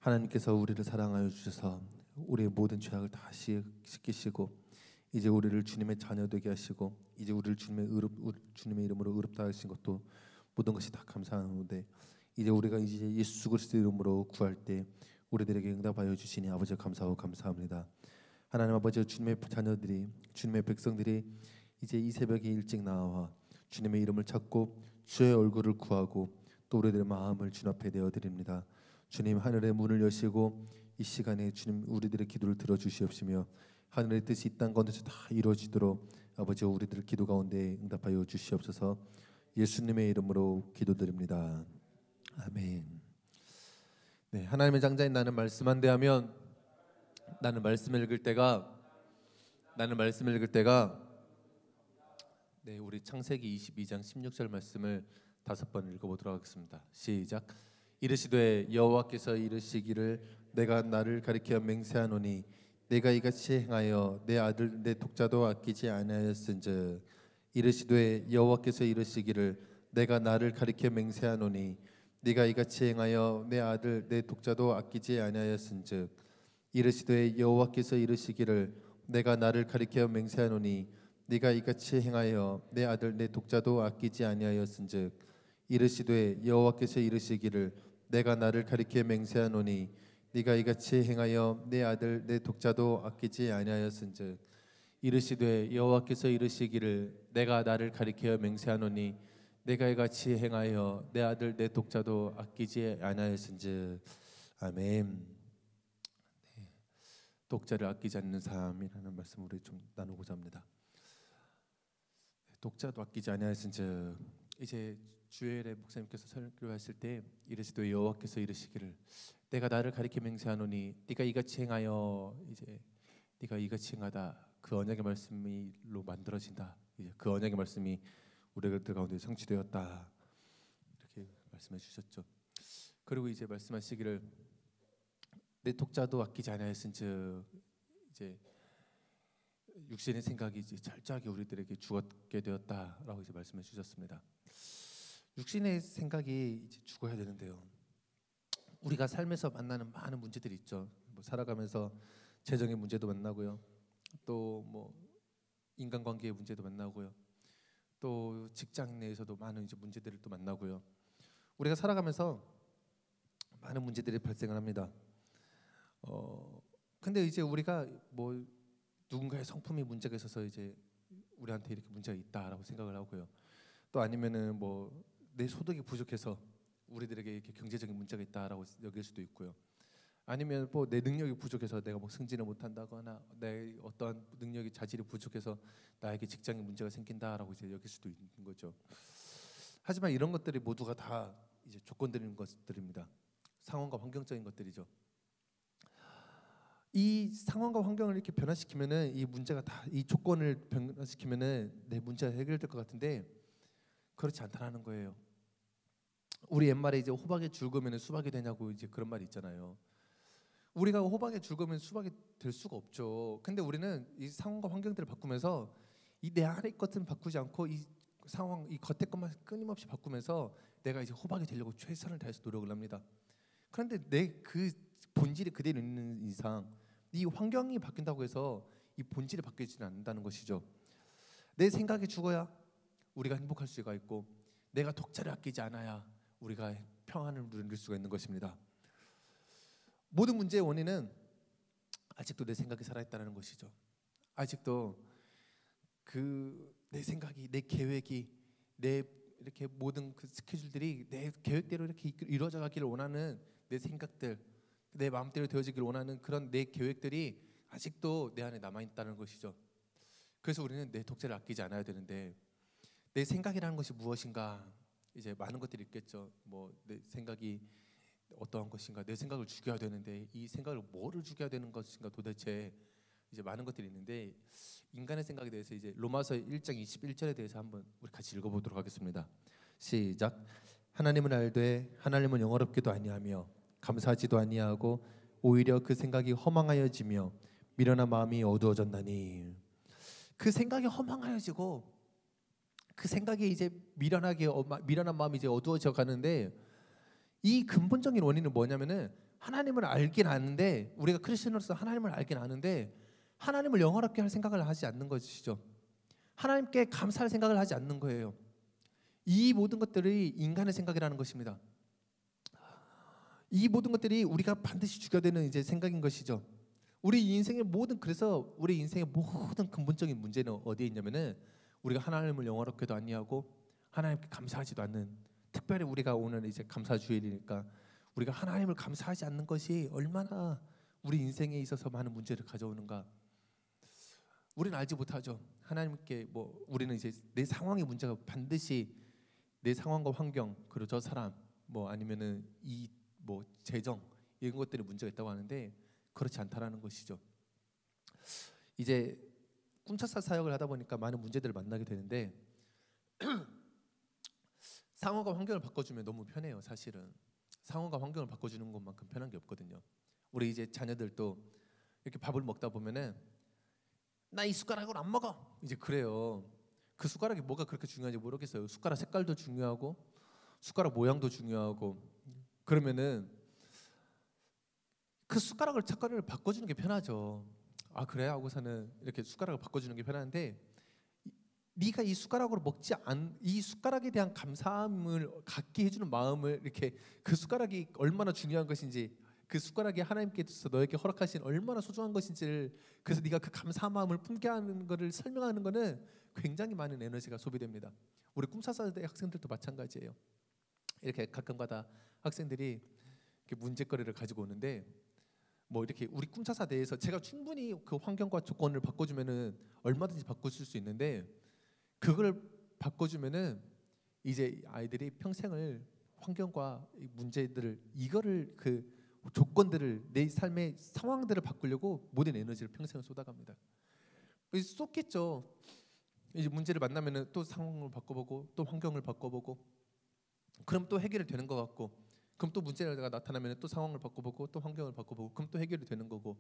하나님께서 우리를 사랑하여 주셔서 우리의 모든 죄악을 다 씻기시고 이제 우리를 주님의 자녀 되게 하시고 이제 우리를 주님의 이름으로 의롭다 하신 것도 모든 것이 다 감사하는데 이제 우리가 이제 예수 그리스도의 이름으로 구할 때 우리들에게 응답하여 주시니 아버지 감사하고 감사합니다. 하나님 아버지, 주님의 자녀들이, 주님의 백성들이 이제 이 새벽에 일찍 나와 주님의 이름을 찾고 주의 얼굴을 구하고 또 우리들의 마음을 주님 앞에 내어드립니다. 주님, 하늘의 문을 여시고 이 시간에 주님 우리들의 기도를 들어주시옵시며 하늘의 뜻이 이 땅 가운데서 다 이루어지도록 아버지 우리들 기도 가운데 응답하여 주시옵소서. 예수님의 이름으로 기도드립니다. 아멘. 네, 하나님의 장자인 나는 말씀한대 하면 나는 말씀을 읽을 때가 네, 우리 창세기 22장 16절 말씀을 5번 읽어보도록 하겠습니다. 시작. 이르시되 여호와께서 이르시기를 내가 나를 가리켜 맹세하노니 내가 이같이 행하여 내 아들 내 독자도 아끼지 아니하였은즉. 이르시되 여호와께서 이르시기를 내가 나를 가리켜 맹세하노니 네가 이같이 행하여 내 아들 내 독자도 아끼지 아니하였은즉. 이르시되 여호와께서 이르시기를 내가 나를 가리켜 맹세하노니 네가 이같이 행하여 내 아들 내 독자도 아끼지 아니하였은즉. 이르시되 여호와께서 이르시기를 내가 나를 가리켜 맹세하노니 네가 이같이 행하여 내 아들 내 독자도 아끼지 아니하였은즉. 이르시되 여호와께서 이르시기를 내가 나를 가리켜 맹세하노니 내가 이같이 행하여 내 아들 내 독자도 아끼지 아니하였은즉. 아멘. 네, 독자를 아끼지 않는 삶이라는 말씀을 우리 좀 나누고자 합니다. 독자도 아끼지 아니하였은즉. 이제 주엘의 목사님께서 설교하실 때 이르시되 여호와께서 이르시기를 내가 나를 가리켜 맹세하노니 네가 이같이 행하여 이제 네가 이같이 행하다. 그 언약의 말씀이로 만들어진다. 이제 그 언약의 말씀이 우리들 가운데 성취되었다. 이렇게 말씀해 주셨죠. 그리고 이제 말씀하시기를 내 독자도 아끼지 아니하였은즉. 이제 육신의 생각이 이제 철저하게 우리들에게 죽었게 되었다라고 이제 말씀해 주셨습니다. 육신의 생각이 이제 죽어야 되는데요. 우리가 삶에서 만나는 많은 문제들이 있죠. 뭐 살아가면서 재정의 문제도 만나고요. 또 뭐 인간관계의 문제도 만나고요. 또 직장 내에서도 많은 이제 문제들을 또 만나고요. 우리가 살아가면서 많은 문제들이 발생을 합니다. 근데 이제 우리가 뭐 누군가의 성품이 문제가 있어서 이제 우리한테 이렇게 문제가 있다라고 생각을 하고요. 또 아니면은 뭐 내 소득이 부족해서 우리들에게 이렇게 경제적인 문제가 있다라고 여길 수도 있고요. 아니면 뭐 내 능력이 부족해서 내가 뭐 승진을 못한다거나 내 어떠한 능력이 자질이 부족해서 나에게 직장에 문제가 생긴다라고 이제 여길 수도 있는 거죠. 하지만 이런 것들이 모두가 다 이제 조건들인 것들입니다. 상황과 환경적인 것들이죠. 이 상황과 환경을 이렇게 변화시키면은 이 문제가 다 이 조건을 변화시키면은 내 문제가 해결될 것 같은데 그렇지 않다라는 거예요. 우리 옛말에 이제 호박에 줄 거면 수박이 되냐고 이제 그런 말이 있잖아요. 우리가 호박에 줄 거면 수박이 될 수가 없죠. 근데 우리는 이 상황과 환경들을 바꾸면서 이 내 안의 것은 바꾸지 않고 이 상황, 이 겉의 것만 끊임없이 바꾸면서 내가 이제 호박이 되려고 최선을 다해서 노력을 합니다. 그런데 내 그 본질이 그대로 있는 이상 이 환경이 바뀐다고 해서 이 본질이 바뀌지는 않는다는 것이죠. 내 생각이 죽어야 우리가 행복할 수가 있고 내가 독자를 아끼지 않아야 우리가 평안을 누릴 수가 있는 것입니다. 모든 문제의 원인은 아직도 내 생각이 살아있다는 것이죠. 아직도 그 내 생각이, 내 계획이, 내 이렇게 모든 그 스케줄들이 내 계획대로 이렇게 이루어져 가기를 원하는 내 생각들, 내 마음대로 되어지기를 원하는 그런 내 계획들이 아직도 내 안에 남아있다는 것이죠. 그래서 우리는 내 독자를 아끼지 않아야 되는데 내 생각이라는 것이 무엇인가? 이제 많은 것들이 있겠죠. 뭐 내 생각이 어떠한 것인가? 내 생각을 죽여야 되는데 이 생각을 뭐를 죽여야 되는 것인가? 도대체 이제 많은 것들이 있는데 인간의 생각에 대해서 이제 로마서 1장 21절에 대해서 한번 우리 같이 읽어보도록 하겠습니다. 시작. 하나님을 알되 하나님은 영어롭기도 아니하며 감사하지도 아니하고 오히려 그 생각이 허망하여지며 미련한 마음이 어두워졌나니. 그 생각이 허망하여지고 그 생각이 이제 미련한 마음이 이제 어두워져 가는데 이 근본적인 원인은 뭐냐면은 하나님을 알긴 아는데, 우리가 크리스천으로서 하나님을 알긴 아는데 하나님을 영화롭게 할 생각을 하지 않는 것이죠. 하나님께 감사할 생각을 하지 않는 거예요. 이 모든 것들이 인간의 생각이라는 것입니다. 이 모든 것들이 우리가 반드시 죽여야 되는 이제 생각인 것이죠. 우리 인생의 모든, 그래서 우리 인생의 모든 근본적인 문제는 어디에 있냐면은 우리가 하나님을 영화롭게도 아니하고 하나님께 감사하지도 않는, 특별히 우리가 오늘 이제 감사주일이니까 우리가 하나님을 감사하지 않는 것이 얼마나 우리 인생에 있어서 많은 문제를 가져오는가 우리는 알지 못하죠. 하나님께 뭐 우리는 이제 내 상황의 문제가 반드시 내 상황과 환경, 그리고 저 사람, 뭐 아니면은 이 뭐 재정, 이런 것들이 문제가 있다고 하는데 그렇지 않다라는 것이죠. 이제 꿈차사 사역을 하다 보니까 많은 문제들을 만나게 되는데 상황과 환경을 바꿔주면 너무 편해요. 사실은 상황과 환경을 바꿔주는 것만큼 편한 게 없거든요. 우리 이제 자녀들도 이렇게 밥을 먹다 보면은 나 이 숟가락으로 안 먹어, 이제 그래요. 그 숟가락이 뭐가 그렇게 중요한지 모르겠어요. 숟가락 색깔도 중요하고 숟가락 모양도 중요하고, 그러면은 그 숟가락을 바꿔주는 게 편하죠. 아 그래 하고서는 이렇게 숟가락을 바꿔주는 게 편한데, 네가 이 숟가락으로 먹지 않, 이 숟가락에 대한 감사함을 갖게 해주는 마음을, 이렇게 그 숟가락이 얼마나 중요한 것인지, 그 숟가락이 하나님께서 너에게 허락하신 얼마나 소중한 것인지를, 그래서 네가 그 감사한 마음을 품게 하는 것을 설명하는 것은 굉장히 많은 에너지가 소비됩니다. 우리 꿈사사대 학생들도 마찬가지예요. 이렇게 가끔가다 학생들이 이렇게 문제거리를 가지고 오는데, 뭐 이렇게 우리 꿈차사 내에서 제가 충분히 그 환경과 조건을 바꿔주면은 얼마든지 바꿔줄 수 있는데, 그걸 바꿔주면은 이제 아이들이 평생을 환경과 이 문제들을, 이거를 그 조건들을, 내 삶의 상황들을 바꾸려고 모든 에너지를 평생을 쏟아갑니다. 쏟겠죠. 이제 문제를 만나면은 또 상황을 바꿔보고 또 환경을 바꿔보고, 그럼 또 해결이 되는 것 같고, 그럼 또 문제가 나타나면 또 상황을 바꿔보고 또 환경을 바꿔보고, 그럼 또 해결이 되는 거고,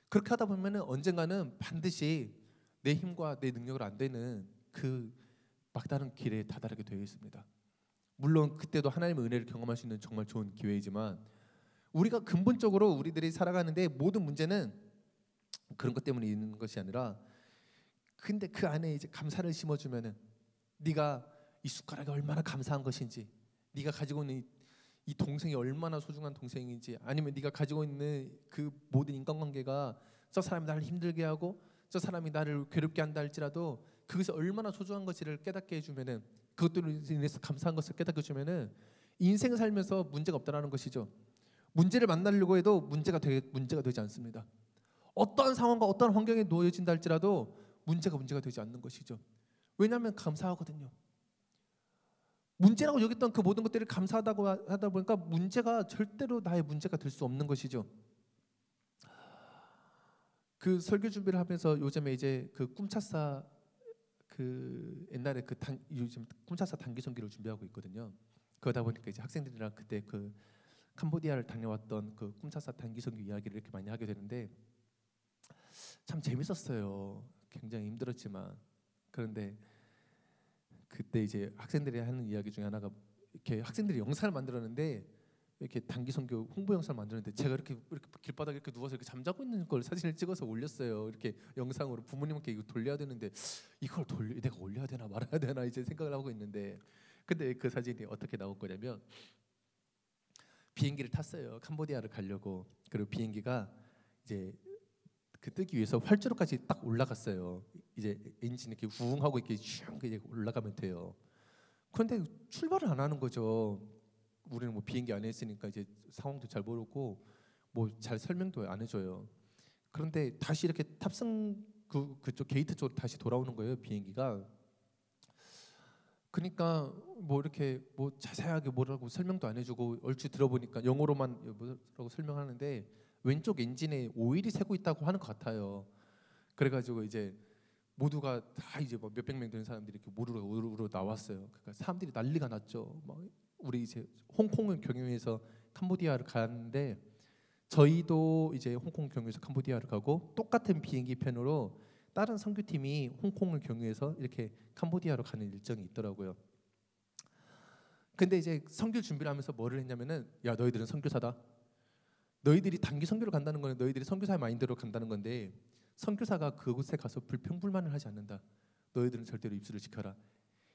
그렇게 하다 보면은 언젠가는 반드시 내 힘과 내 능력으로 안 되는 그 막다른 길에 다다르게 되어 있습니다. 물론 그때도 하나님의 은혜를 경험할 수 있는 정말 좋은 기회이지만, 우리가 근본적으로 우리들이 살아가는데 모든 문제는 그런 것 때문에 있는 것이 아니라, 근데 그 안에 이제 감사를 심어주면은, 네가 이 숟가락이 얼마나 감사한 것인지, 네가 가지고 있는 이 동생이 얼마나 소중한 동생인지, 아니면 네가 가지고 있는 그 모든 인간관계가 저 사람이 나를 힘들게 하고 저 사람이 나를 괴롭게 한다 할지라도 그것이 얼마나 소중한 것을 깨닫게 해주면은, 그것들로 인해서 감사한 것을 깨닫게 해주면은 인생 살면서 문제가 없다라는 것이죠. 문제를 만나려고 해도 문제가 되지 않습니다. 어떠한 상황과 어떠한 환경에 놓여진다 할지라도 문제가 되지 않는 것이죠. 왜냐하면 감사하거든요. 문제라고 여겼던 그 모든 것들을 감사하다고 하다 보니까 문제가 절대로 나의 문제가 될 수 없는 것이죠. 그 설교 준비를 하면서 요즘에 이제 그 꿈차사, 그 옛날에 요즘 꿈차사 단기 선교를 준비하고 있거든요. 그러다 보니까 이제 학생들이랑 그때 그 캄보디아를 다녀왔던 그 꿈차사 단기 선교 이야기를 이렇게 많이 하게 되는데 참 재밌었어요. 굉장히 힘들었지만. 그런데 그때 이제 학생들이 하는 이야기 중에 하나가, 이렇게 학생들이 영상을 만들었는데, 이렇게 단기 선교 홍보 영상을 만들었는데 제가 이렇게 길바닥에 이렇게 누워서 이렇게 잠자고 있는 걸 사진을 찍어서 올렸어요. 이렇게 영상으로 부모님께 이거 돌려야 되는데, 이걸 내가 올려야 되나 말아야 되나 이제 생각을 하고 있는데, 근데 그 사진이 어떻게 나올 거냐면, 비행기를 탔어요. 캄보디아를 가려고. 그리고 비행기가 이제 그 뜨기 위해서 활주로까지 딱 올라갔어요. 이제 엔진 이렇게 우웅 하고 이렇게 슝 이제 올라가면 돼요. 그런데 출발을 안 하는 거죠. 우리는 뭐 비행기 안에 있으니까 이제 상황도 잘 모르고 뭐 잘 설명도 안 해줘요. 그런데 다시 이렇게 탑승 그쪽 게이트 쪽으로 다시 돌아오는 거예요, 비행기가. 그러니까 뭐 이렇게 뭐 자세하게 뭐라고 설명도 안 해주고, 얼추 들어보니까 영어로만 뭐라고 설명하는데 왼쪽 엔진에 오일이 새고 있다고 하는 것 같아요. 그래가지고 이제 모두가 다 이제 뭐 몇백 명 되는 사람들이 이렇게 모르러 나왔어요. 그러니까 사람들이 난리가 났죠. 막 우리 이제 홍콩을 경유해서 캄보디아를 가는데, 저희도 이제 홍콩 경유해서 캄보디아를 가고 똑같은 비행기 편으로 다른 선교팀이 홍콩을 경유해서 이렇게 캄보디아로 가는 일정이 있더라고요. 근데 이제 선교 준비를 하면서 뭐를 했냐면은 야 너희들은 선교사다. 너희들이 단기 선교를 간다는 거는 너희들이 선교사의 마인드로 간다는 건데 선교사가 그곳에 가서 불평불만을 하지 않는다. 너희들은 절대로 입술을 지켜라.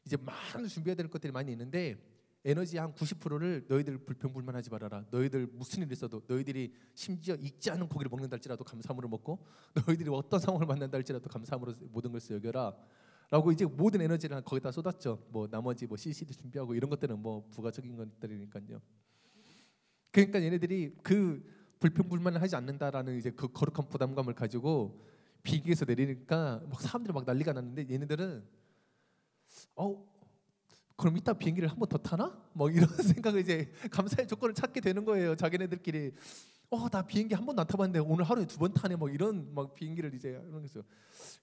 이제 많은 준비해야 될 것들이 많이 있는데 에너지 한 90%를 너희들 불평불만하지 말아라. 너희들 무슨 일 있어도 너희들이 심지어 익지 않은 고기를 먹는다 할지라도 감사함으로 먹고 너희들이 어떤 상황을 만난다 할지라도 감사함으로 모든 것을 여겨라. 라고 이제 모든 에너지를 거기다 쏟았죠. 뭐 나머지 뭐 CC도 준비하고 이런 것들은 뭐 부가적인 것들이니까요. 그러니까 얘네들이 그 불평불만을 하지 않는다라는 이제 그 거룩한 부담감을 가지고 비행기에서 내리니까 막 사람들이 막 난리가 났는데 얘네들은 그럼 이따 비행기를 한 번 더 타나? 뭐 이런 생각을 이제 감사의 조건을 찾게 되는 거예요. 자기네들끼리 나 비행기 한 번도 안 타봤는데 오늘 하루에 2번 타네. 뭐 이런 막 비행기를 이제 하는 거죠.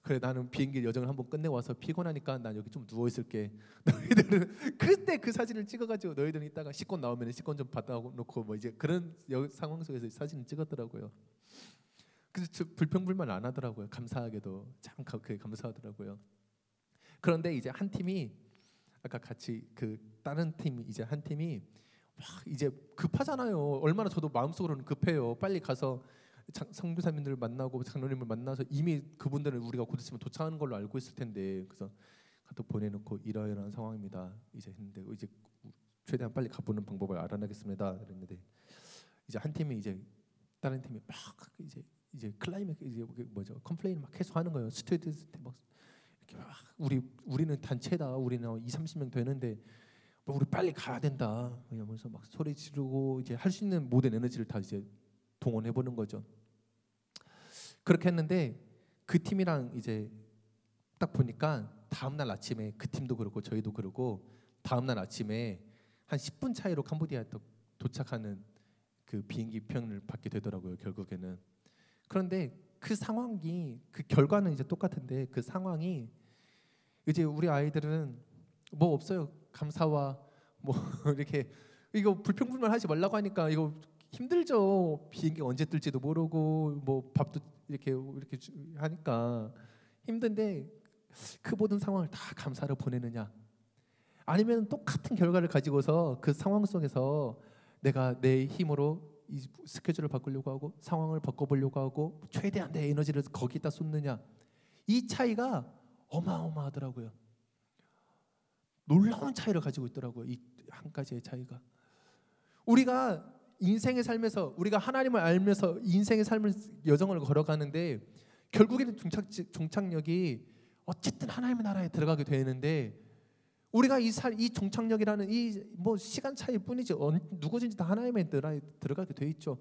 그래 나는 비행기 여정을 한번 끝내고 와서 피곤하니까 난 여기 좀 누워 있을게. 너희들은 그때 그 사진을 찍어가지고 너희들은 이따가 식권 나오면 식권 좀 받아놓고 뭐 이제 그런 상황 속에서 사진을 찍었더라고요. 그래서 불평불만 안 하더라고요. 감사하게도 참 그게 감사하더라고요. 그런데 이제 한 팀이 아까 같이 그 다른 팀 이제 한 팀이 이제 급하잖아요. 얼마나 저도 마음속으로는 급해요. 빨리 가서 선교사님들을 만나고 장로님을 만나서 이미 그분들은 우리가 곧 있으면 도착하는 걸로 알고 있을 텐데 그래서 카톡 보내놓고 이러이러한 상황입니다. 이제 했는데 이제 최대한 빨리 가보는 방법을 알아내겠습니다. 그랬는데 이제 한 팀이 이제 다른 팀이 막 이제 클라이맥 이제 뭐죠 컴플레인 막 계속 하는 거예요. 스튜디오한테 막 이렇게 우리는 단체다. 우리는 20-30명 되는데 우리 빨리 가야 된다. 이러면서 막 소리 지르고 이제 할 수 있는 모든 에너지를 다 이제 동원해 보는 거죠. 그렇게 했는데 그 팀이랑 이제 딱 보니까 다음 날 아침에 그 팀도 그렇고 저희도 그러고 다음 날 아침에 한 10분 차이로 캄보디아에 도착하는 그 비행기 편을 받게 되더라고요. 결국에는. 그런데 그 상황이 그 결과는 이제 똑같은데 그 상황이 이제 우리 아이들은 뭐 없어요. 감사와 뭐 이렇게 이거 불평불만 하지 말라고 하니까 이거 힘들죠. 비행기 언제 뜰지도 모르고 뭐 밥도 이렇게 하니까 힘든데 그 모든 상황을 다 감사로 보내느냐 아니면 똑같은 결과를 가지고서 그 상황 속에서 내가 내 힘으로 이 스케줄을 바꾸려고 하고 상황을 바꿔보려고 하고 최대한 내 에너지를 거기다 쏟느냐 이 차이가 어마어마하더라고요. 놀라운 차이를 가지고 있더라고요. 이 한 가지의 차이가 우리가 인생의 삶에서 우리가 하나님을 알면서 인생의 삶을 여정을 걸어가는데 결국에는 종착역이 어쨌든 하나님의 나라에 들어가게 되는데 우리가 이 종착역이라는 이 뭐 시간 차이일 뿐이지 누구든지 다 하나님의 나라에 들어가게 돼 있죠.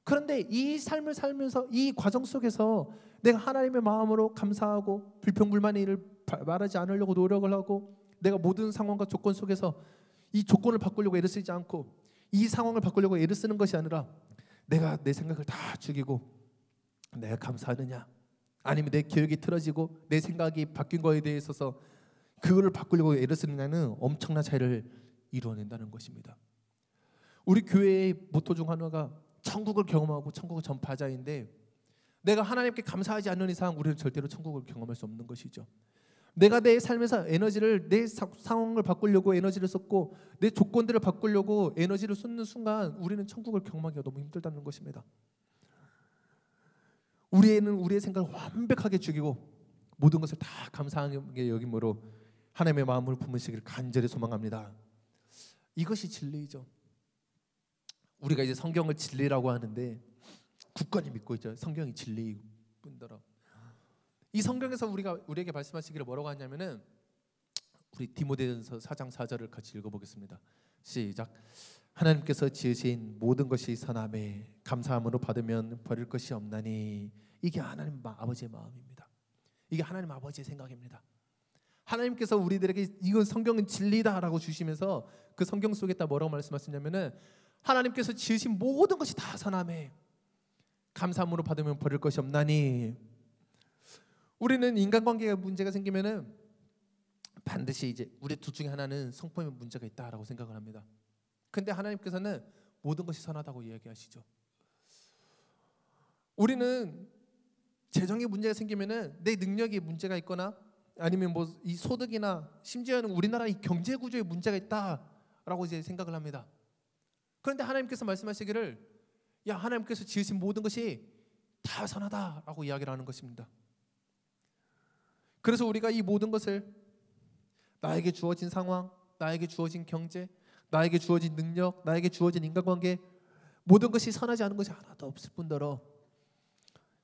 그런데 이 삶을 살면서 이 과정 속에서 내가 하나님의 마음으로 감사하고 불평불만의 일을 말하지 않으려고 노력을 하고 내가 모든 상황과 조건 속에서 이 조건을 바꾸려고 애를 쓰지 않고 이 상황을 바꾸려고 애를 쓰는 것이 아니라 내가 내 생각을 다 죽이고 내가 감사하느냐 아니면 내 기억이 틀어지고 내 생각이 바뀐 거에 대해서 그거를 바꾸려고 애를 쓰느냐는 엄청난 차이를 이루어낸다는 것입니다. 우리 교회의 모토 중 하나가 천국을 경험하고 천국을 전파자인데 내가 하나님께 감사하지 않는 이상 우리는 절대로 천국을 경험할 수 없는 것이죠. 내가 내 삶에서 에너지를 내 상황을 바꾸려고 에너지를 쏟고 내 조건들을 바꾸려고 에너지를 쏟는 순간 우리는 천국을 경험하기가 너무 힘들다는 것입니다. 우리의 생각을 완벽하게 죽이고 모든 것을 다 감사하게 여김으로 하나님의 마음을 품으시기를 간절히 소망합니다. 이것이 진리이죠. 우리가 이제 성경을 진리라고 하는데 굳건히 믿고 있죠. 성경이 진리일 뿐더러 이 성경에서 우리에게 말씀하시기를 뭐라고 하냐면은 우리 디모데전서 4장 4절을 같이 읽어보겠습니다. 시작. 하나님께서 지으신 모든 것이 선함에 감사함으로 받으면 버릴 것이 없나니 이게 하나님 아버지의 마음입니다. 이게 하나님 아버지의 생각입니다. 하나님께서 우리들에게 이건 성경은 진리다라고 주시면서 그 성경 속에다 뭐라고 말씀하시냐면은 하나님께서 지으신 모든 것이 다 선함에 감사함으로 받으면 버릴 것이 없나니 우리는 인간관계에 문제가 생기면은 반드시 이제 우리 둘 중에 하나는 성품에 문제가 있다라고 생각을 합니다. 근데 하나님께서는 모든 것이 선하다고 이야기하시죠. 우리는 재정에 문제가 생기면은 내 능력에 문제가 있거나 아니면 뭐 이 소득이나 심지어는 우리나라 이 경제 구조에 문제가 있다. 라고 이제 생각을 합니다. 그런데 하나님께서 말씀하시기를 야, 하나님께서 지으신 모든 것이 다 선하다라고 이야기를 하는 것입니다. 그래서 우리가 이 모든 것을 나에게 주어진 상황, 나에게 주어진 경제, 나에게 주어진 능력, 나에게 주어진 인간관계, 모든 것이 선하지 않은 것이 하나도 없을 뿐더러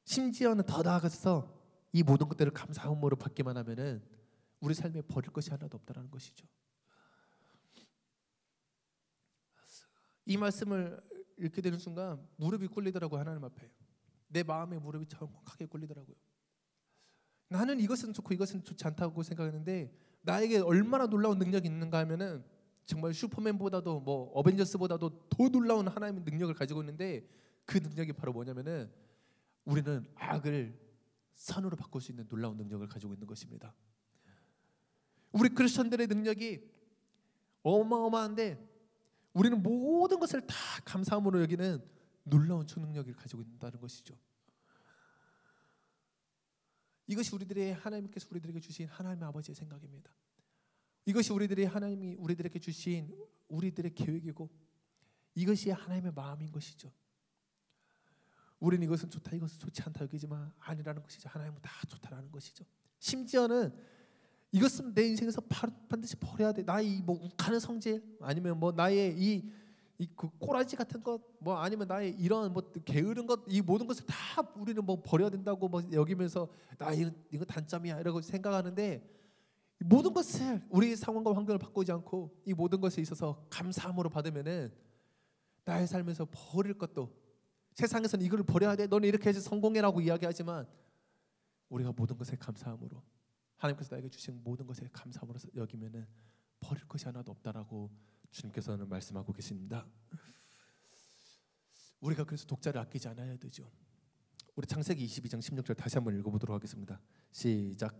심지어는 더 나아가서 이 모든 것들을 감사함으로 받기만 하면은 우리 삶에 버릴 것이 하나도 없다라는 것이죠. 이 말씀을 읽게 되는 순간 무릎이 꿇리더라고요. 하나님 앞에 내 마음의 무릎이 정확하게 꿇리더라고요. 나는 이것은 좋고 이것은 좋지 않다고 생각했는데 나에게 얼마나 놀라운 능력이 있는가 하면은 정말 슈퍼맨보다도 뭐 어벤져스보다도 더 놀라운 하나님의 능력을 가지고 있는데 그 능력이 바로 뭐냐면은 우리는 악을 선으로 바꿀 수 있는 놀라운 능력을 가지고 있는 것입니다. 우리 크리스천들의 능력이 어마어마한데 우리는 모든 것을 다 감사함으로 여기는 놀라운 초능력을 가지고 있다는 것이죠. 이것이 우리들의 하나님께서 우리들에게 주신 하나님의 아버지의 생각입니다. 이것이 하나님이 우리들에게 주신 우리들의 계획이고 이것이 하나님의 마음인 것이죠. 우리는 이것은 좋다, 이것은 좋지 않다 여기지만 아니라는 것이죠. 하나님은 다 좋다라는 것이죠. 심지어는 이것은 내 인생에서 반드시 버려야 돼. 나의 뭐 욱하는 성질, 아니면 뭐 나의 그 꼬라지 같은 것, 뭐 아니면 나의 이런 뭐 게으른 것, 이 모든 것을 다 우리는 뭐 버려야 된다고 뭐 여기면서 나 이거 단점이야 이러고 생각하는데 모든 것을 우리 상황과 환경을 바꾸지 않고 이 모든 것에 있어서 감사함으로 받으면은 나의 삶에서 버릴 것도, 세상에서는 이걸 버려야 돼, 너는 이렇게 해서 성공해라고 이야기하지만 우리가 모든 것에 감사함으로 하나님께서 나에게 주신 모든 것에 감사함으로 여기면은 버릴 것이 하나도 없다라고 주님께서는 말씀하고 계십니다. 우리가 그래서 독자를 아끼지 않아야 되죠. 우리 창세기 22장 16절 다시 한번 읽어보도록 하겠습니다. 시작.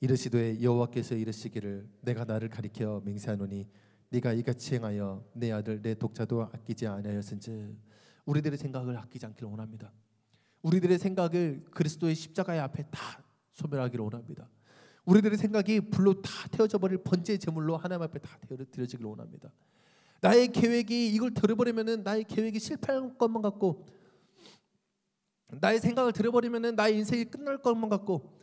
이르시되 여호와께서 이르시기를 내가 나를 가리켜 맹세하노니 네가 이같이 행하여 내 아들 내 독자도 아끼지 아니하였은즉. 우리들의 생각을 아끼지 않기를 원합니다. 우리들의 생각을 그리스도의 십자가의 앞에 다 소멸하기를 원합니다. 우리들의 생각이 불로 다 태워져 버릴 번제의 제물로 하나님 앞에 다 드려지기를 원합니다. 나의 계획이 이걸 들어버리면은 나의 계획이 실패할 것만 같고, 나의 생각을 들어버리면은 나의 인생이 끝날 것만 같고,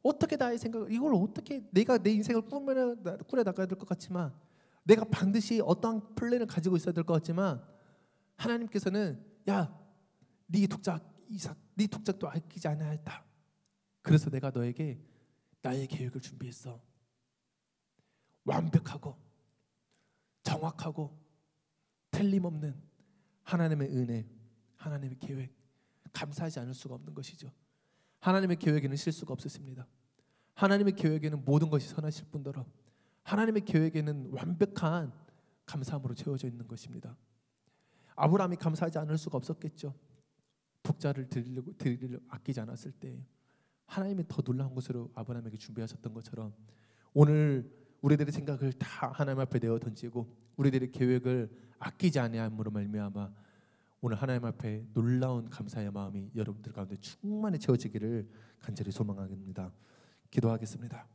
어떻게 나의 생각을 이걸 어떻게 내가 내 인생을 꾸려 나가야 될 것 같지만, 내가 반드시 어떠한 플랜을 가지고 있어야 될 것 같지만, 하나님께서는 야, 네 독자 이삭, 네 독자도 아끼지 않아야했다. 그래서 내가 너에게 나의 계획을 준비했어. 완벽하고 정확하고 틀림없는 하나님의 은혜, 하나님의 계획, 감사하지 않을 수가 없는 것이죠. 하나님의 계획에는 실수가 없으십니다. 하나님의 계획에는 모든 것이 선하실 뿐더러 하나님의 계획에는 완벽한 감사함으로 채워져 있는 것입니다. 아브라함이 감사하지 않을 수가 없었겠죠. 독자를 드리려 아끼지 않았을 때 하나님이 더 놀라운 것으로 아브라함에게 준비하셨던 것처럼 오늘 우리들의 생각을 다 하나님 앞에 내어 던지고 우리들의 계획을 아끼지 아니함으로 말미암아 오늘 하나님 앞에 놀라운 감사의 마음이 여러분들 가운데 충만히 채워지기를 간절히 소망합니다. 기도하겠습니다.